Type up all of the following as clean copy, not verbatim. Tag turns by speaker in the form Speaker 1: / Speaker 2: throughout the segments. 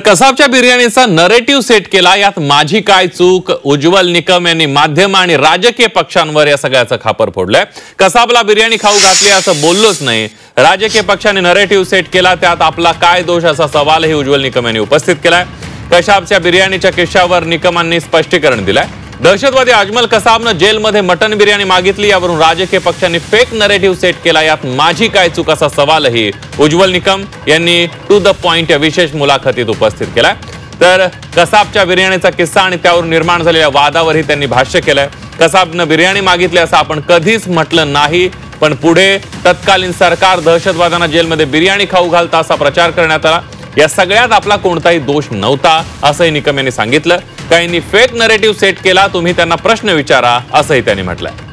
Speaker 1: कसाबच्या बिर्याणीचा narrative set केला, यात माझी काय चूक, उज्ज्वल निकम यांनी माध्यम आणि राजकीय पक्षांवर या सगळ्याचं खापर फोडलंय। कसाबला बिर्याणी खाऊ घातली असं बोललोच नाही, राजकीय पक्षांनी नरेटिव्ह सेट केला, त्यात आपला काय दोष असा सवालही उज्ज्वल निकम यांनी उपस्थित केलाय। कसाबच्या बिर्याणीच्या किस्स्यावर निकमांनी स्पष्टीकरण दिलंय। दहशतवादी अजमल कसाबनं जेलमध्ये मटन बिर्याणी मागितली, यावरून राजकीय पक्षांनी फेक नरेटिव्ह सेट केला, यात माझी काय चूक असा सवालही उज्ज्वल निकम यांनी टू द पॉइंट या विशेष मुलाखतीत उपस्थित केलाय। तर कसाबच्या बिर्याणीचा किस्सा आणि त्यावर निर्माण झालेल्या वादावरही त्यांनी भाष्य केलंय। कसाबनं बिर्याणी मागितली असं आपण कधीच म्हटलं नाही, पण पुढे तत्कालीन सरकार दहशतवाद्यांना जेलमध्ये बिर्याणी खाऊ घालतं असा प्रचार करण्यात आला। या सगळ्यात आपला कोणताही दोष नव्हता असंही निकम यांनी सांगितलं। काहींनी फेक नरेटिव्ह सेट केला, तुम्ही त्यांना प्रश्न विचारा असंही त्यांनी म्हटलंय।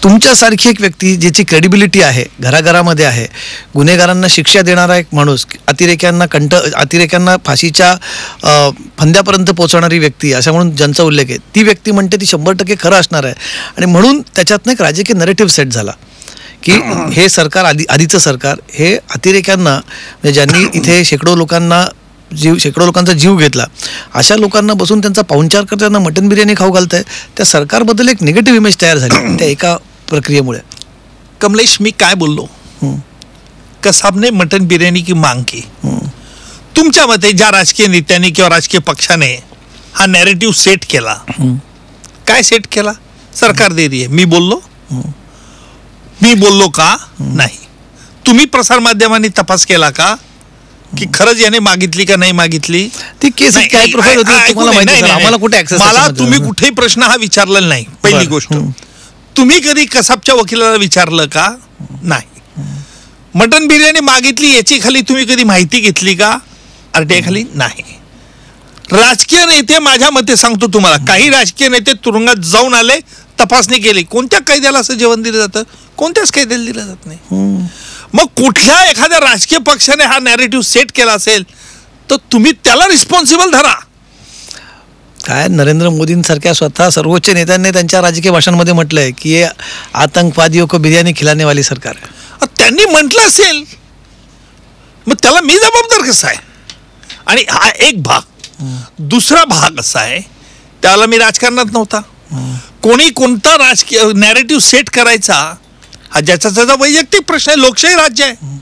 Speaker 2: तुमच्यासारखी एक व्यक्ती ज्याची क्रेडिबिलिटी आहे, घराघरामध्ये आहे, गुन्हेगारांना शिक्षा देणारा एक माणूस, अतिरेक्यांना फाशीच्या फंद्यापर्यंत पोहोचवणारी व्यक्ती, अशा म्हणून ज्यांचा उल्लेख आहे, ती व्यक्ती म्हणते ती 100% खरं असणार आहे। आणि म्हणून त्याच्यातनं एक राजकीय नरेटिव्ह सेट झाला की हे सरकार आधीचं सरकार हे अतिरेक्यांना, ज्यांनी इथे शेकडो लोकांचा जीव घेतला, अशा लोकांना बसून त्यांचा पाहुणचार करत त्यांना मटन बिर्याणी खाऊ घालत आहे, त्या सरकारबद्दल एक निगेटिव्ह इमेज तयार झाली त्या एका प्रक्रियेमुळे।
Speaker 3: कमलेश, मी काय बोललो? कसाबने मटन बिर्याणी की मांग की, तुमच्या मते ज्या राजकीय नेत्यांनी किंवा राजकीय पक्षाने हा नॅरेटिव्ह सेट केला, काय सेट केला? सरकार दे रही है, मी बोललो का? नाही। तुम्ही प्रसार माध्यमांनी तपास केला का की खरंच याने मागितली का नाही मागितली?
Speaker 2: ती केस काय प्रोफाइल होती तुम्हाला माहिती आहे? आम्हाला कुठे ऍक्सेस?
Speaker 3: मला तुम्ही कुठेही प्रश्न हा विचारलेला नाही। पहिली गोष्ट, तुम्ही कधी कसाबच्या वकिलाला विचारलं का? नाही। मटन बिर्याणी मागितली याची खाली तुम्ही कधी माहिती घेतली का आरटीआय खाली? नाही। राजकीय नेते, माझ्या मते सांगतो तुम्हाला, काही राजकीय नेते तुरुंगात जाऊन आले, तपासणी केली, कोणत्या कायद्याला असं जेवण दिलं जातं? कोणत्याच कायद्याला दिलं जात नाही। मग कुठल्या एखाद्या राजकीय पक्षाने हा नॅरेटिव्ह सेट केला असेल तर तुम्ही त्याला रिस्पॉन्सिबल धरा।
Speaker 2: काय नरेंद्र मोदींसारख्या स्वतः सर्वोच्च नेत्यांनी त्यांच्या राजकीय भाषणांमध्ये म्हटलंय की हे आतंकवादियों को बिर्याणी खिलाने वाली सरकार आहे।
Speaker 3: त्यांनी म्हटलं असेल, मग त्याला मी जबाबदार कसा आहे? आणि हा एक भाग। दुसरा भाग असा आहे, त्याला मी राजकारणात नव्हता, कोणी कोणता राजकीय नॅरेटिव्ह सेट करायचा हा ज्याचा त्याचा वैयक्तिक प्रश्न आहे, लोकशाही राज्य आहे।